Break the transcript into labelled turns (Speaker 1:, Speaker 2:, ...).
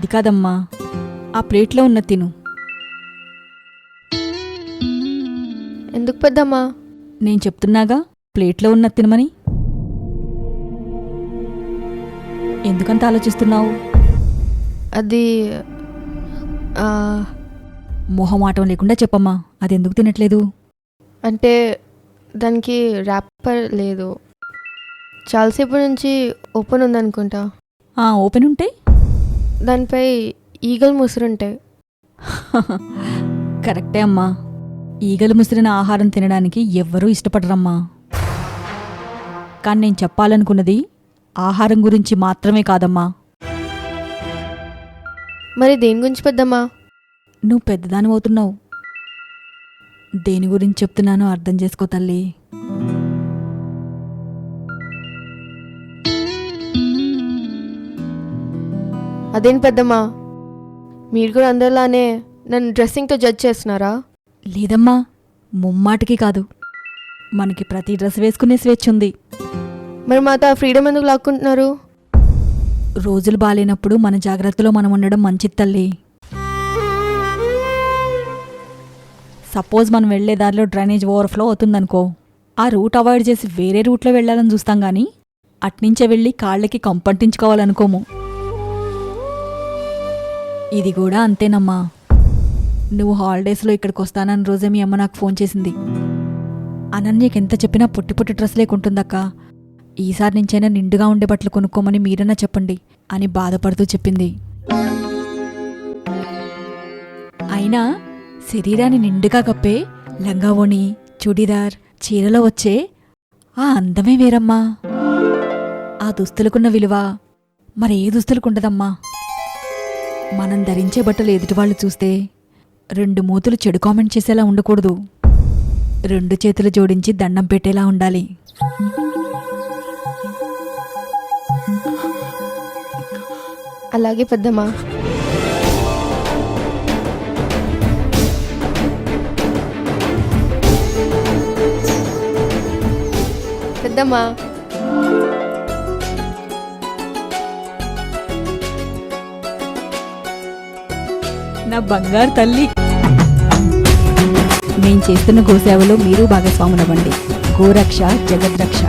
Speaker 1: అది కాదమ్మా, ఆ ప్లేట్లో ఉన్న తిను.
Speaker 2: ఎందుకు పెద్దమ్మా?
Speaker 1: నేను చెప్తున్నాగా ప్లేట్లో ఉన్న తినమని. ఎందుకంత ఆలోచిస్తున్నావు?
Speaker 2: అది
Speaker 1: మొహమాటం లేకుండా చెప్పమ్మా, అది ఎందుకు తినట్లేదు?
Speaker 2: అంటే దానికి ర్యాపర్ లేదు, చాలాసేపు నుంచి ఓపెన్ ఉందనుకుంటా.
Speaker 1: ఓపెన్ ఉంటే
Speaker 2: దానిపై ఈగలు ముసురుంటాయి.
Speaker 1: కరెక్టే అమ్మా, ఈగలు ముసిరిన ఆహారం తినడానికి ఎవ్వరూ ఇష్టపడరమ్మా. కానీ నేను చెప్పాలనుకున్నది ఆహారం గురించి మాత్రమే కాదమ్మా.
Speaker 2: మరి దేని గురించి పెద్దమ్మా?
Speaker 1: నువ్వు పెద్దదాని అవుతున్నావు. దేని గురించి చెప్తున్నానో అర్థం చేసుకో తల్లి.
Speaker 2: అదేం పెద్దమ్మా, మీరు కూడా అందరిలానే నన్ను డ్రెస్సింగ్తో జడ్జ్ చేస్తున్నారా?
Speaker 1: లేదమ్మా, ముమ్మాటికి కాదు. మనకి ప్రతి డ్రెస్ వేసుకునే స్వేచ్ఛ ఉంది.
Speaker 2: మరి మాతో ఆ ఫ్రీడమ్ ఎందుకు లాక్కుంటున్నారు?
Speaker 1: రోజులు బాలేనప్పుడు మన జాగ్రత్తలో మనం ఉండడం మంచిది తల్లి. సపోజ్ మనం వెళ్లే దారిలో డ్రైనేజ్ ఓవర్ఫ్లో అవుతుందనుకో, ఆ రూట్ అవాయిడ్ చేసి వేరే రూట్లో వెళ్ళాలని చూస్తాం కానీ అట్నుంచే వెళ్ళి కాళ్ళకి కంపంటించుకోవాలనుకోము. ఇది కూడా అంతేనమ్మా. నువ్వు హాలిడేస్లో ఇక్కడికి వస్తానన్న రోజే మీ అమ్మ నాకు ఫోన్ చేసింది. అనన్యకెంత చెప్పినా పొట్టి పొట్టి డ్రెస్ లేకుంటుందక్క, ఈసారి నుంచైనా నిండుగా ఉండే బట్టలు కొనుక్కోమని మీరన్నా చెప్పండి అని బాధపడుతూ చెప్పింది. అయినా శరీరాన్ని నిండుగా కప్పే లంగావోణి, చుడీదార్, చీరలో వచ్చే ఆ అందమే వేరమ్మా. ఆ దుస్తులకున్న విలువ మరే దుస్తులకుండదమ్మా. మనం ధరించే బట్టలు ఎదుటివాళ్ళు చూస్తే 2 మూతులు చెడు కామెంట్ చేసేలా ఉండకూడదు, 2 చేతులు జోడించి దండం పెట్టేలా ఉండాలి.
Speaker 2: అలాగే పెద్దమ్మా. పెద్దమ్మా,
Speaker 1: నా బంగారు తల్లి. నేను చేస్తున్న గోసేవలో మీరు భాగస్వాములవ్వండి. గోరక్ష జగద్రక్ష.